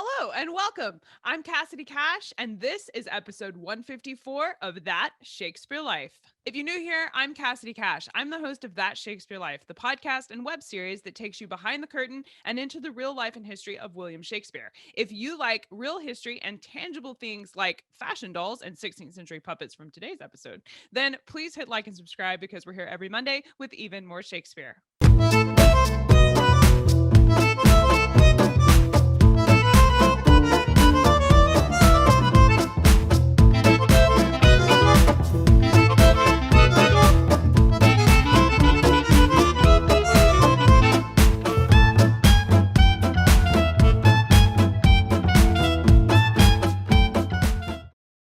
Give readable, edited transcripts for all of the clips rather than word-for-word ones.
Hello and welcome. I'm Cassidy Cash, and this is episode 154 of That Shakespeare Life. If you're new here, I'm Cassidy Cash. I'm the host of That Shakespeare Life, the podcast and web series that takes you behind the curtain and into the real life and history of William Shakespeare. If you like real history and tangible things like fashion dolls and 16th century puppets from today's episode, then please hit like and subscribe because we're here every Monday with even more Shakespeare.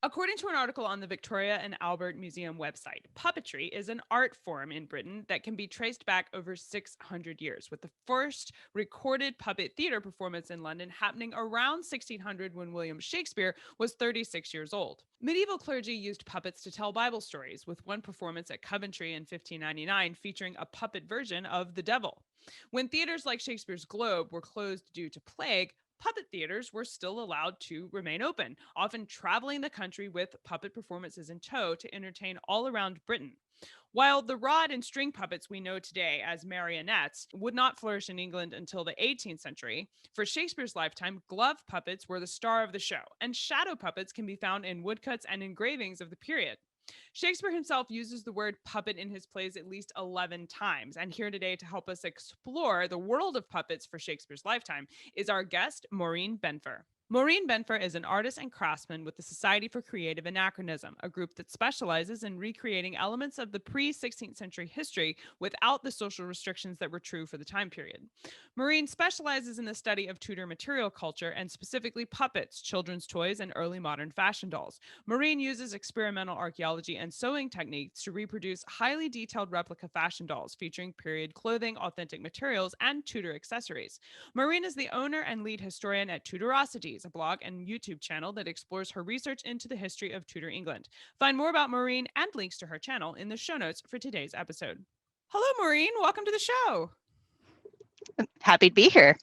According to an article on the Victoria and Albert Museum website, puppetry is an art form in Britain that can be traced back over 600 years, with the first recorded puppet theater performance in London happening around 1600 when William Shakespeare was 36 years old. Medieval clergy used puppets to tell Bible stories, with one performance at Coventry in 1599 featuring a puppet version of the devil. When theaters like Shakespeare's Globe were closed due to plague, puppet theaters were still allowed to remain open, often traveling the country with puppet performances in tow to entertain all around Britain. While the rod and string puppets we know today as marionettes would not flourish in England until the 18th century, for Shakespeare's lifetime, glove puppets were the star of the show, and shadow puppets can be found in woodcuts and engravings of the period. Shakespeare himself uses the word puppet in his plays at least 11 times. And here today to help us explore the world of puppets for Shakespeare's lifetime is our guest, Maureen Benfer. Maureen Benfer is an artist and craftsman with the Society for Creative Anachronism, a group that specializes in recreating elements of the pre-16th century history without the social restrictions that were true for the time period. Maureen specializes in the study of Tudor material culture and specifically puppets, children's toys, and early modern fashion dolls. Maureen uses experimental archaeology and sewing techniques to reproduce highly detailed replica fashion dolls featuring period clothing, authentic materials, and Tudor accessories. Maureen is the owner and lead historian at Tudorosities, a blog and YouTube channel that explores her research into the history of Tudor England. Find more about Maureen and links to her channel in the show notes for today's episode. Hello, Maureen. Welcome to the show. Happy to be here.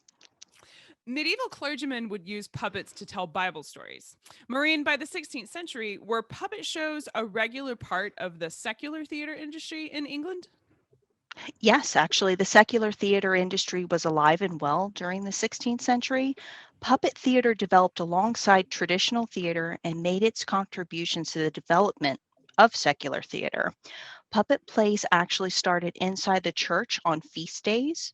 Medieval clergymen would use puppets to tell Bible stories. Maureen, by the 16th century, were puppet shows a regular part of the secular theater industry in England? Yes, actually, the secular theater industry was alive and well during the 16th century. Puppet theater developed alongside traditional theater and made its contributions to the development of secular theater. Puppet plays actually started inside the church on feast days.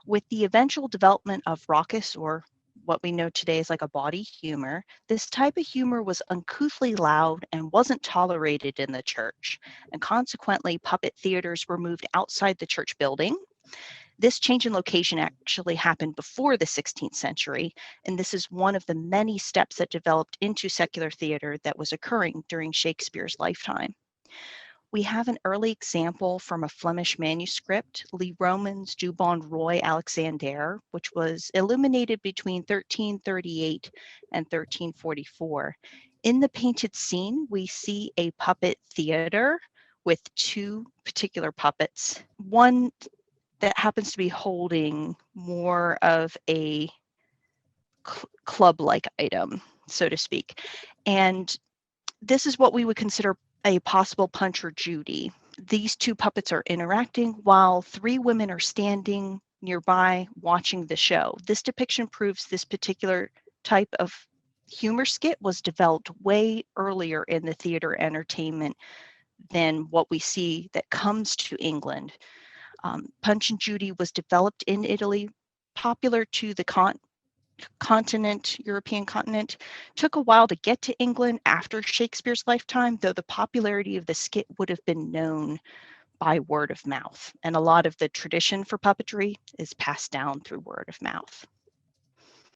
With the eventual development of raucous, or what we know today as like a bawdy humor, this type of humor was uncouthly loud and wasn't tolerated in the church. And consequently, puppet theaters were moved outside the church building. This change in location actually happened before the 16th century, and this is one of the many steps that developed into secular theater that was occurring during Shakespeare's lifetime. We have an early example from a Flemish manuscript, Le Romans du Bon Roi Alexander, which was illuminated between 1338 and 1344. In the painted scene, we see a puppet theater with two particular puppets, one that happens to be holding more of a club-like item, so to speak. And this is what we would consider a possible Punch or Judy. These two puppets are interacting while three women are standing nearby watching the show. This depiction proves this particular type of humor skit was developed way earlier in the theater entertainment than what we see that comes to England. Punch and Judy was developed in Italy, popular to the European continent. Took a while to get to England after Shakespeare's lifetime, though the popularity of the skit would have been known by word of mouth. And a lot of the tradition for puppetry is passed down through word of mouth.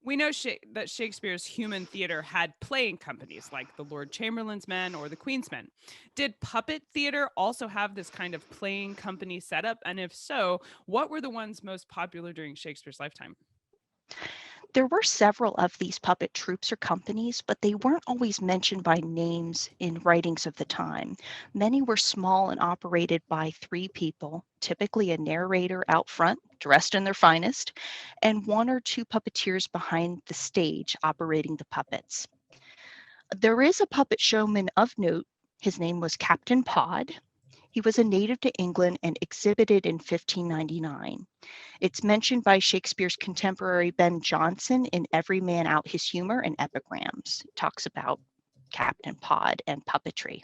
We know that Shakespeare's human theater had playing companies like the Lord Chamberlain's Men or the Queen's Men. Did puppet theater also have this kind of playing company setup? And if so, what were the ones most popular during Shakespeare's lifetime? There were several of these puppet troupes or companies, but they weren't always mentioned by names in writings of the time. Many were small and operated by three people, typically a narrator out front, dressed in their finest, and one or two puppeteers behind the stage operating the puppets. There is a puppet showman of note. His name was Captain Pod. He was a native to England and exhibited in 1599. It's mentioned by Shakespeare's contemporary Ben Jonson in Every Man Out His Humor and Epigrams. It talks about Captain Pod and puppetry.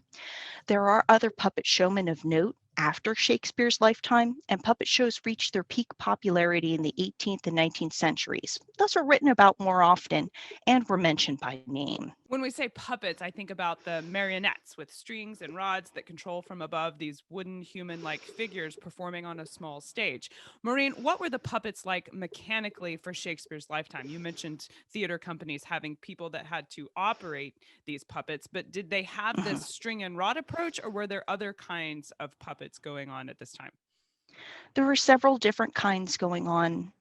There are other puppet showmen of note after Shakespeare's lifetime, and puppet shows reached their peak popularity in the 18th and 19th centuries. Those were written about more often and were mentioned by name. When we say puppets, I think about the marionettes with strings and rods that control from above these wooden human like figures performing on a small stage. Maureen, what were the puppets like mechanically for Shakespeare's lifetime? You mentioned theater companies having people that had to operate these puppets, but did they have this Mhm. string and rod approach, or were there other kinds of puppets going on at this time? There were several different kinds going on.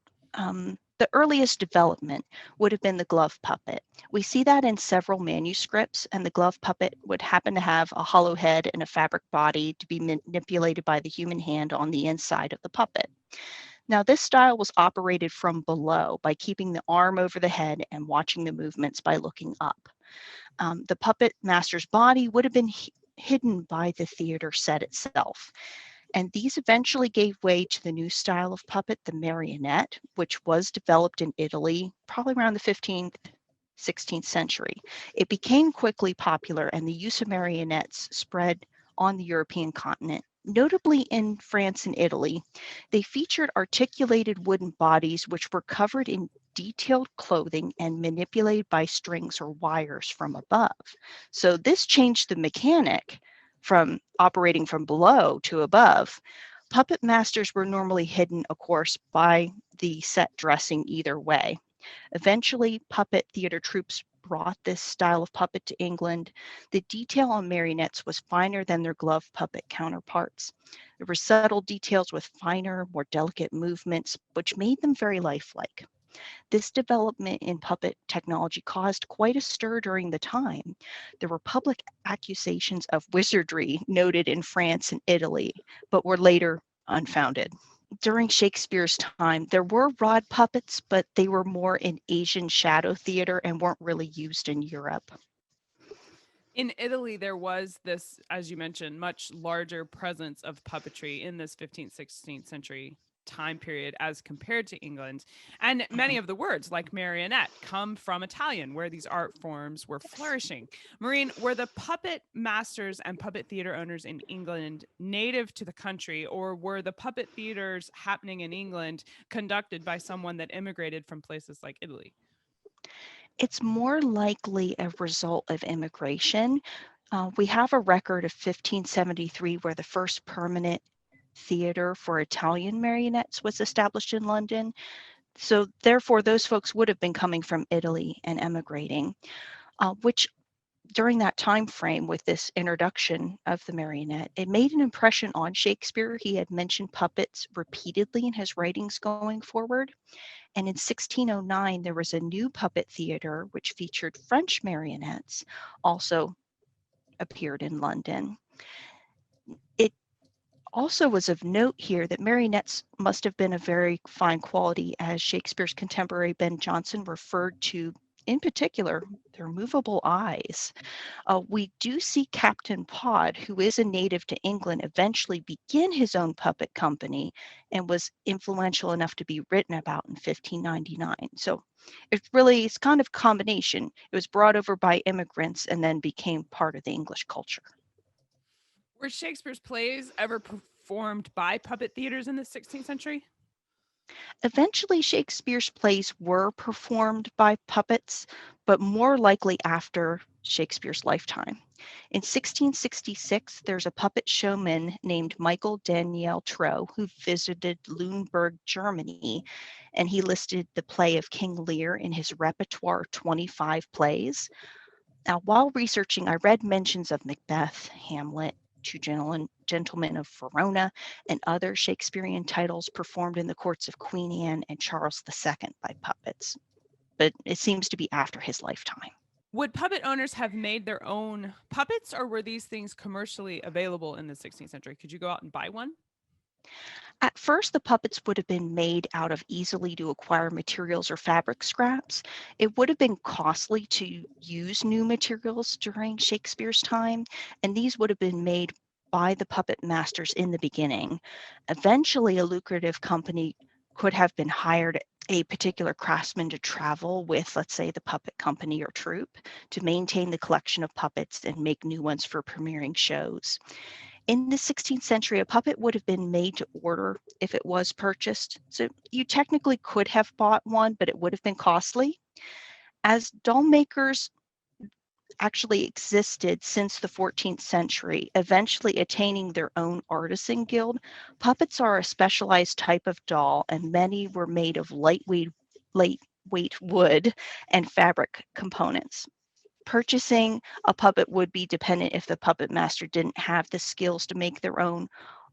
The earliest development would have been the glove puppet. We see that in several manuscripts, and the glove puppet would happen to have a hollow head and a fabric body to be manipulated by the human hand on the inside of the puppet. Now, this style was operated from below by keeping the arm over the head and watching the movements by looking up. The puppet master's body would have been hidden by the theater set itself. And these eventually gave way to the new style of puppet, the marionette, which was developed in Italy probably around the 15th, 16th century. It became quickly popular, and the use of marionettes spread on the European continent. Notably in France and Italy, they featured articulated wooden bodies which were covered in detailed clothing and manipulated by strings or wires from above. So this changed the mechanic from operating from below to above. Puppet masters were normally hidden, of course, by the set dressing either way. Eventually, puppet theater troupes brought this style of puppet to England. The detail on marionettes was finer than their glove puppet counterparts. There were subtle details with finer, more delicate movements, which made them very lifelike. This development in puppet technology caused quite a stir during the time. There were public accusations of wizardry noted in France and Italy, but were later unfounded. During Shakespeare's time, there were rod puppets, but they were more in Asian shadow theater and weren't really used in Europe. In Italy, there was this, as you mentioned, much larger presence of puppetry in this 15th, 16th century time period as compared to England. And many Mhm. of the words, like marionette, come from Italian, where these art forms were Yes. flourishing. Maureen, were the puppet masters and puppet theater owners in England native to the country, or were the puppet theaters happening in England conducted by someone that immigrated from places like Italy? It's more likely a result of immigration. We have a record of 1573 where the first permanent theater for Italian marionettes was established in London. So, therefore, those folks would have been coming from Italy and emigrating, which during that time frame with this introduction of the marionette, it made an impression on Shakespeare. He had mentioned puppets repeatedly in his writings going forward. And in 1609, there was a new puppet theater which featured French marionettes, also appeared in London. It also was of note here that marionettes must have been of very fine quality, as Shakespeare's contemporary Ben Jonson referred to, in particular, their movable eyes. We do see Captain Pod, who is a native to England, eventually begin his own puppet company and was influential enough to be written about in 1599. So it's kind of combination. It was brought over by immigrants and then became part of the English culture. Were Shakespeare's plays ever performed by puppet theaters in the 16th century? Eventually, Shakespeare's plays were performed by puppets, but more likely after Shakespeare's lifetime. In 1666, there's a puppet showman named Michael Daniel Tro who visited Lüneburg, Germany, and he listed the play of King Lear in his repertoire of 25 plays. Now, while researching, I read mentions of Macbeth, Hamlet, Gentlemen of Verona, and other Shakespearean titles performed in the courts of Queen Anne and Charles II by puppets. but it seems to be after his lifetime. Would puppet owners have made their own puppets, or were these things commercially available in the 16th century? Could you go out and buy one? At first, the puppets would have been made out of easily to acquire materials or fabric scraps. It would have been costly to use new materials during Shakespeare's time, and these would have been made by the puppet masters in the beginning. Eventually, a lucrative company could have been hired a particular craftsman to travel with, let's say, the puppet company or troupe to maintain the collection of puppets and make new ones for premiering shows. In the 16th century, a puppet would have been made to order if it was purchased. So you technically could have bought one, but it would have been costly. As doll makers actually existed since the 14th century, eventually attaining their own artisan guild, puppets are a specialized type of doll, and many were made of lightweight wood and fabric components. Purchasing a puppet would be dependent if the puppet master didn't have the skills to make their own,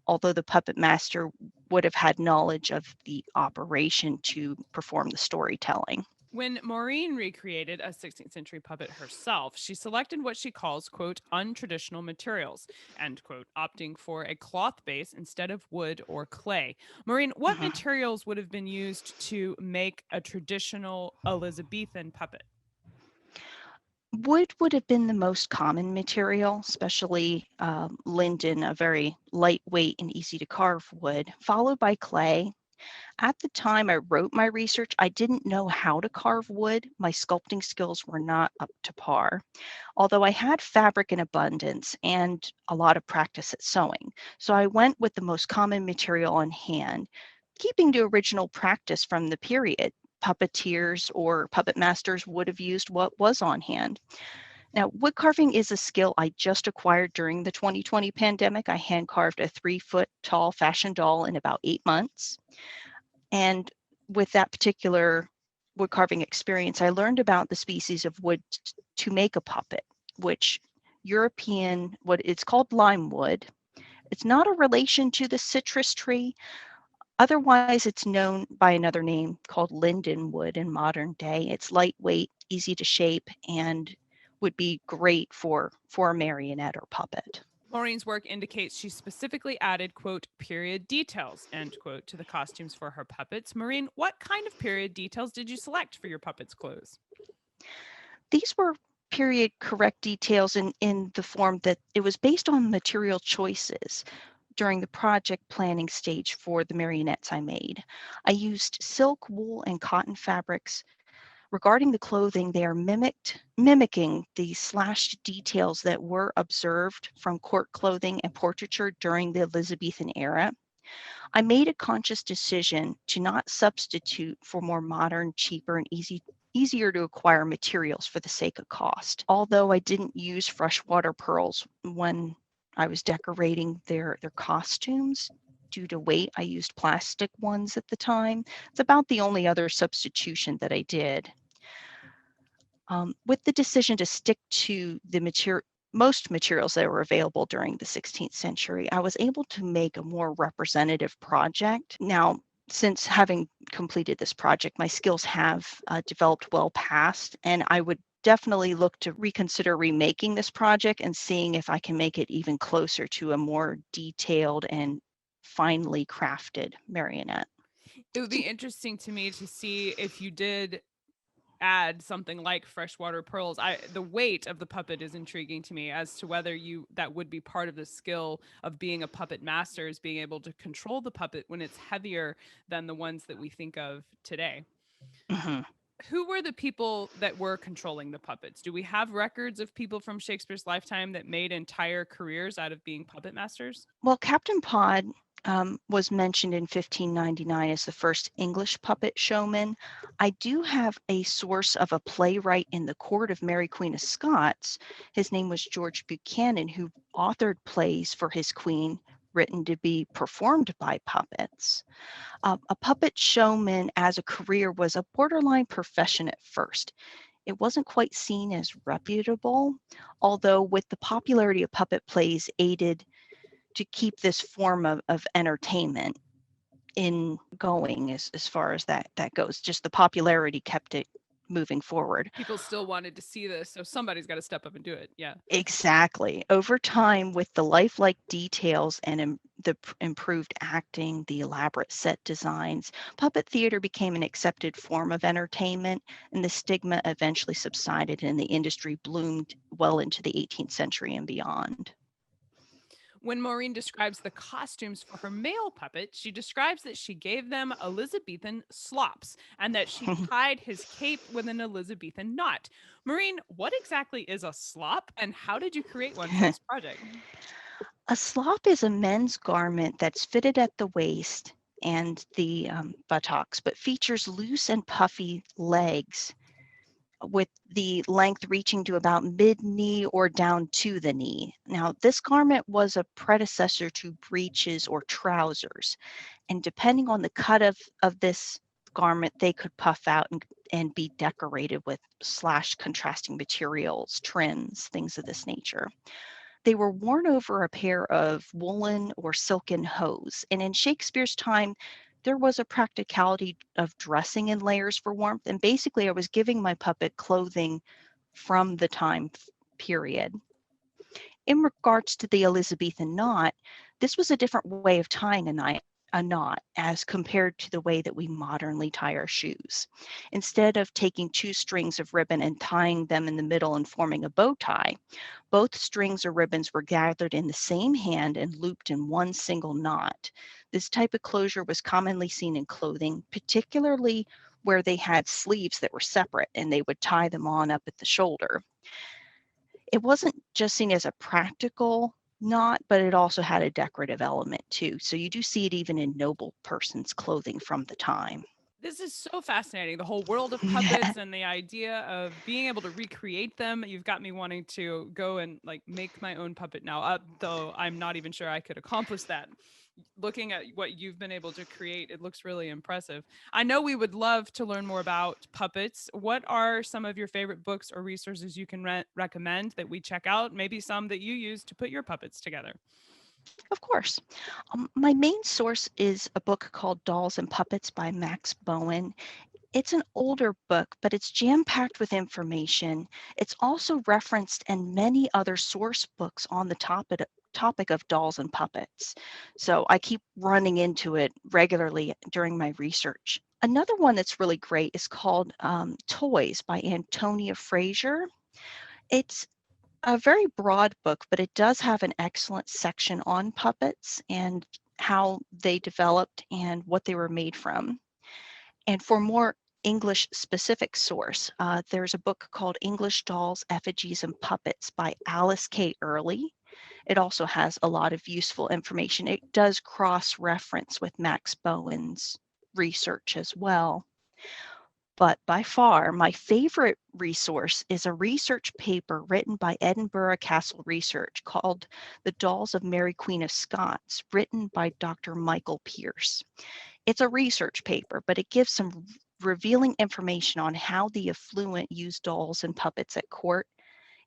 although the puppet master would have had knowledge of the operation to perform the storytelling. When Maureen recreated a 16th century puppet herself, she selected what she calls, quote, untraditional materials, end quote, opting for a cloth base instead of wood or clay. Maureen, what Mhm. materials would have been used to make a traditional Elizabethan puppet? Wood would have been the most common material, especially linden, a very lightweight and easy to carve wood, followed by clay. At the time I wrote my research, I didn't know how to carve wood. My sculpting skills were not up to par, although I had fabric in abundance and a lot of practice at sewing. So I went with the most common material on hand, keeping to original practice from the period. Puppeteers or puppet masters would have used what was on hand. Now, wood carving is a skill I just acquired during the 2020 pandemic. I hand carved a 3 foot tall fashion doll in about 8 months. And with that particular wood carving experience, I learned about the species of wood to make a puppet, which what it's called lime wood. It's not a relation to the citrus tree. Otherwise, it's known by another name called linden wood in modern day. It's lightweight, easy to shape, and would be great for a marionette or puppet. Maureen's work indicates she specifically added, quote, period details, end quote, to the costumes for her puppets. Maureen, what kind of period details did you select for your puppets' clothes? These were period correct details in the form that it was based on material choices during the project planning stage for the marionettes I made. I used silk, wool, and cotton fabrics. Regarding the clothing, they are mimicking the slashed details that were observed from court clothing and portraiture during the Elizabethan era. I made a conscious decision to not substitute for more modern, cheaper, and easier to acquire materials for the sake of cost. Although I didn't use freshwater pearls when I was decorating their costumes due to weight, I used plastic ones at the time. It's about the only other substitution that I did. With the decision to stick to the most materials that were available during the 16th century, I was able to make a more representative project. Now, since having completed this project, my skills have developed well past, and I would definitely look to reconsider remaking this project and seeing if I can make it even closer to a more detailed and finely crafted marionette. It would be interesting to me to see if you did add something like freshwater pearls. The weight of the puppet is intriguing to me as to whether you that would be part of the skill of being a puppet master, is being able to control the puppet when it's heavier than the ones that we think of today. Mhm. Who were the people that were controlling the puppets? Do we have records of people from Shakespeare's lifetime that made entire careers out of being puppet masters? Well, Captain Pod was mentioned in 1599 as the first English puppet showman. I do have a source of a playwright in the court of Mary Queen of Scots. His name was George Buchanan, who authored plays for his queen written to be performed by puppets. A puppet showman as a career was a borderline profession at first. It wasn't quite seen as reputable, although with the popularity of puppet plays aided to keep this form of entertainment in going as far as that goes. Just the popularity kept it moving forward. People still wanted to see this, so somebody's got to step up and do it. Yeah. Exactly. Over time, with the lifelike details and improved acting, the elaborate set designs, puppet theater became an accepted form of entertainment, and the stigma eventually subsided and the industry bloomed well into the 18th century and beyond. When Maureen describes the costumes for her male puppet, she describes that she gave them Elizabethan slops and that she tied his cape with an Elizabethan knot. Maureen, what exactly is a slop and how did you create one for this project? A slop is a men's garment that's fitted at the waist and the buttocks, but features loose and puffy legs with the length reaching to about mid-knee or down to the knee. Now, this garment was a predecessor to breeches or trousers, and depending on the cut of this garment, they could puff out and be decorated with slash contrasting materials, trims, things of this nature. They were worn over a pair of woolen or silken hose. And in Shakespeare's time, there was a practicality of dressing in layers for warmth. And basically, I was giving my puppet clothing from the time period. In regards to the Elizabethan knot, this was a different way of tying a knot as compared to the way that we modernly tie our shoes. Instead of taking two strings of ribbon and tying them in the middle and forming a bow tie, both strings or ribbons were gathered in the same hand and looped in one single knot. This type of closure was commonly seen in clothing, particularly where they had sleeves that were separate and they would tie them on up at the shoulder. It wasn't just seen as a practical knot, but it also had a decorative element too. So you do see it even in noble persons' clothing from the time. This is so fascinating. The whole world of puppets and the idea of being able to recreate them. You've got me wanting to go and like make my own puppet now, though I'm not even sure I could accomplish that. Looking at what you've been able to create, it looks really impressive. I know we would love to learn more about puppets. What are some of your favorite books or resources you can recommend that we check out? Maybe some that you use to put your puppets together. Of course. My main source is a book called Dolls and Puppets by Max Bowen. It's an older book, but it's jam-packed with information. It's also referenced in many other source books on the topic of dolls and puppets. So I keep running into it regularly during my research. Another one that's really great is called Toys by Antonia Fraser. It's a very broad book, but it does have an excellent section on puppets and how they developed and what they were made from. And for more English specific source, there's a book called English Dolls, Effigies, and Puppets by Alice K. Early. It also has a lot of useful information. It does cross-reference with Max Bowen's research as well. But by far, my favorite resource is a research paper written by Edinburgh Castle Research called The Dolls of Mary Queen of Scots, written by Dr. Michael Pierce. It's a research paper, but it gives some revealing information on how the affluent used dolls and puppets at court,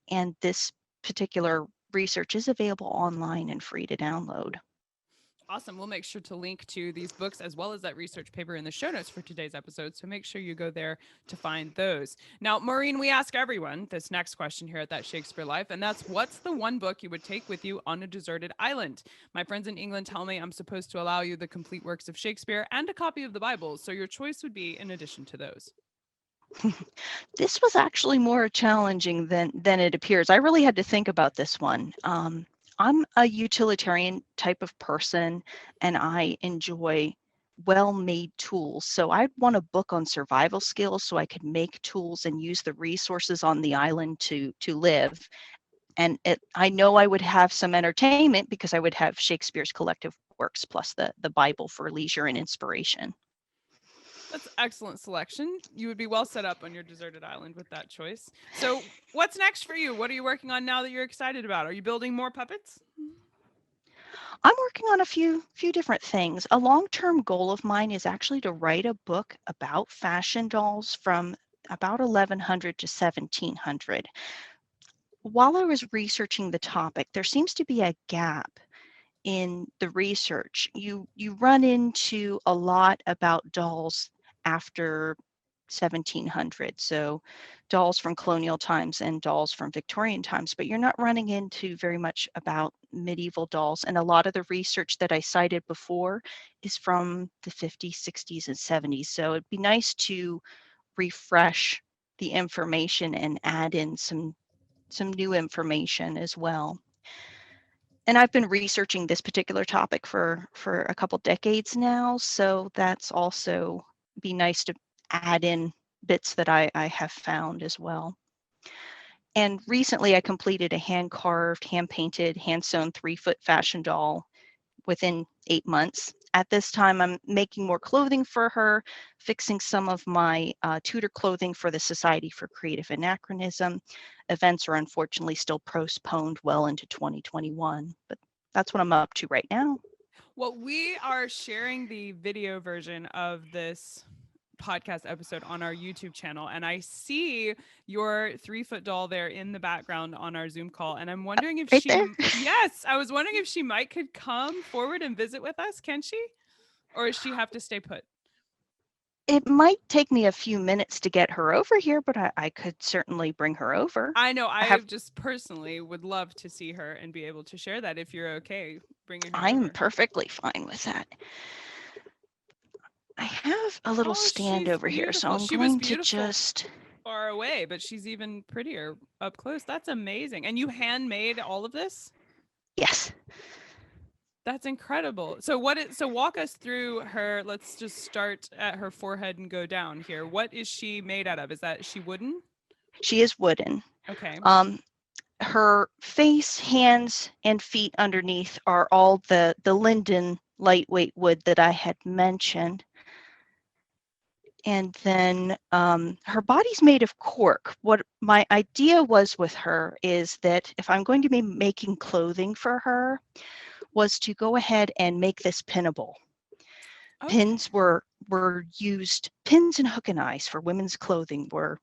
and this particular research is available online and free to download. Awesome. We'll make sure to link to these books as well as that research paper in the show notes for today's episode. So make sure you go there to find those. Now, Maureen, we ask everyone this next question here at That Shakespeare Life, and that's what's the one book you would take with you on a deserted island? My friends in England tell me I'm supposed to allow you the complete works of Shakespeare and a copy of the Bible. So your choice would be in addition to those. This was actually more challenging than it appears. I really had to think about this one. I'm a utilitarian type of person, and I enjoy well-made tools. So I'd want a book on survival skills so I could make tools and use the resources on the island to live. And I know I would have some entertainment because I would have Shakespeare's collective works plus the Bible for leisure and inspiration. That's excellent selection. You would be well set up on your deserted island with that choice. So, what's next for you? What are you working on now that you're excited about? Are you building more puppets? I'm working on a few different things. A long-term goal of mine is actually to write a book about fashion dolls from about 1100 to 1700. While I was researching the topic, there seems to be a gap in the research. You run into a lot about dolls after 1700. So dolls from colonial times and dolls from Victorian times, but you're not running into very much about medieval dolls. And a lot of the research that I cited before is from the 50s, 60s, and 70s. So it'd be nice to refresh the information and add in some new information as well. And I've been researching this particular topic for a couple decades now, so that's also be nice to add in bits that I have found as well. And recently I completed a hand carved, hand painted, hand sewn 3-foot fashion doll within 8 months. At this time, I'm making more clothing for her, fixing some of my tutor clothing for the Society for Creative Anachronism. Events are unfortunately still postponed well into 2021, but that's what I'm up to right now. Well, we are sharing the video version of this podcast episode on our YouTube channel, and I see your 3-foot doll there in the background on our Zoom call. And I'm wondering if Right there. yes, I was wondering if she might could come forward and visit with us. Can she, or does she have to stay put? It might take me a few minutes to get her over here, but I could certainly bring her over. I know. I I have. just personally would love to see her and be able to share that if you're okay bringing her I'm over. perfectly fine with that. I have a little Oh, stand she's over here, so beautiful. I'm She was going to beautiful just. far away, but she's even prettier up close. That's amazing. And you handmade all of this? Yes. That's incredible. So walk us through her. Let's just start at her forehead and go down here. What is she made out of? Is she wooden? She is wooden. Okay. Her face, hands, and feet underneath are all the linden lightweight wood that I had mentioned. And then her body's made of cork. What my idea was with her is that if I'm going to be making clothing for her, was to go ahead and make this pinnable. Okay. Pins were used, pins and hook and eyes for women's clothing were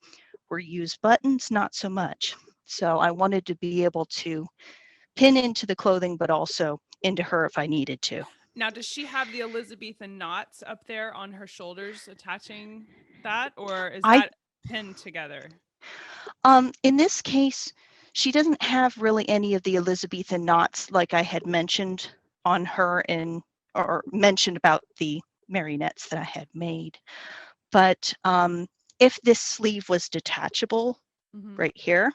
used, buttons not so much. So I wanted to be able to pin into the clothing, but also into her if I needed to. Now, does she have the Elizabethan knots up there on her shoulders attaching that, or is I that pinned together? In this case, she doesn't have really any of the Elizabethan knots like I had mentioned on her or mentioned about the marionettes that I had made. But if this sleeve was detachable right here,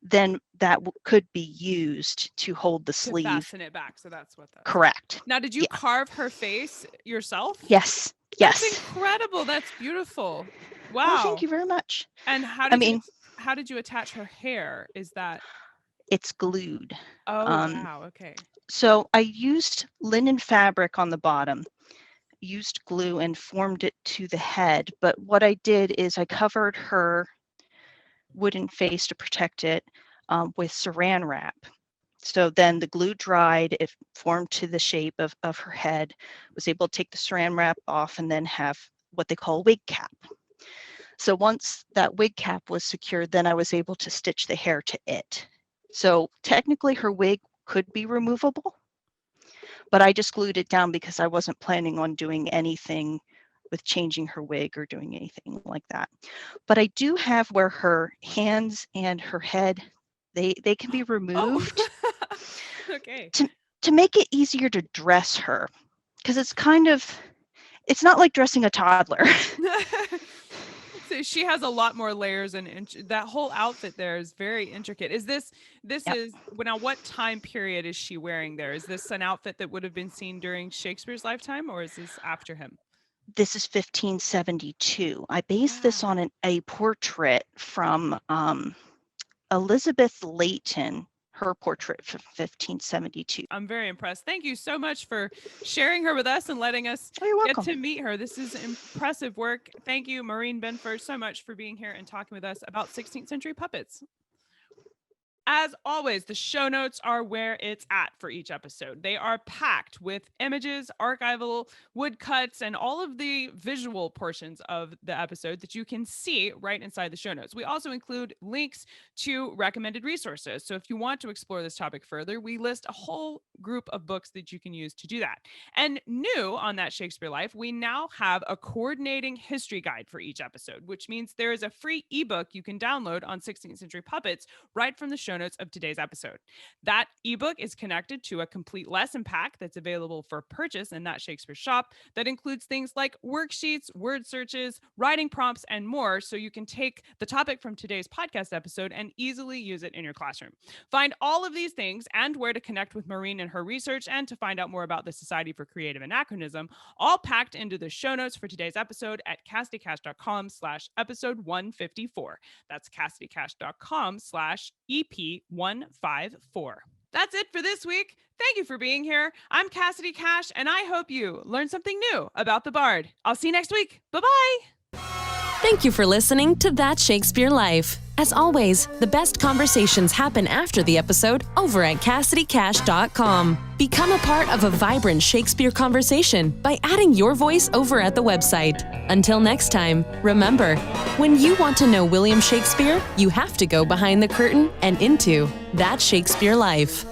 then that could be used to hold the To sleeve. fasten it back. So that's what that's. Correct. Now, did you carve her face yourself? Yes. That's Yes. incredible. That's beautiful. Wow. Oh, thank you very much. And how did you attach her hair? Is that? It's glued. Oh, wow. Okay. So I used linen fabric on the bottom, used glue and formed it to the head. But what I did is I covered her wooden face to protect it with saran wrap. So then the glue dried, it formed to the shape of her head, was able to take the saran wrap off and then have what they call a wig cap. So once that wig cap was secured, then I was able to stitch the hair to it. So technically her wig could be removable, but I just glued it down because I wasn't planning on doing anything with changing her wig or doing anything like that. But I do have where her hands and her head, they can be removed. Oh. Okay. To make it easier to dress her, because it's not like dressing a toddler. So she has a lot more layers, and that whole outfit there is very intricate. Is this Yep. is now what time period is she wearing there? Is this an outfit that would have been seen during Shakespeare's lifetime, or is this after him? This is 1572. I based this on a portrait from Elizabeth Leighton, her portrait from 1572. I'm very impressed. Thank you so much for sharing her with us and letting us get to meet her. This is impressive work. Thank you, Maureen Benfer, so much for being here and talking with us about 16th century puppets. As always, the show notes are where it's at for each episode. They are packed with images, archival woodcuts, and all of the visual portions of the episode that you can see right inside the show notes. We also include links to recommended resources. So if you want to explore this topic further, we list a whole group of books that you can use to do that. And new on That Shakespeare Life, we now have a coordinating history guide for each episode, which means there is a free ebook you can download on 16th century puppets right from the show notes of today's episode. That ebook is connected to a complete lesson pack that's available for purchase in That Shakespeare shop that includes things like worksheets, word searches, writing prompts, and more, so you can take the topic from today's podcast episode and easily use it in your classroom. Find all of these things and where to connect with Maureen and her research and to find out more about the Society for Creative Anachronism, all packed into the show notes for today's episode at CassidyCash.com/episode 154. That's CassidyCash.com/EP154. That's it for this week. Thank you for being here. I'm Cassidy Cash, and I hope you learned something new about the Bard. I'll see you next week. Bye-bye. Thank you for listening to That Shakespeare Life. As always, the best conversations happen after the episode over at CassidyCash.com. Become a part of a vibrant Shakespeare conversation by adding your voice over at the website. Until next time, remember, when you want to know William Shakespeare, you have to go behind the curtain and into That Shakespeare Life.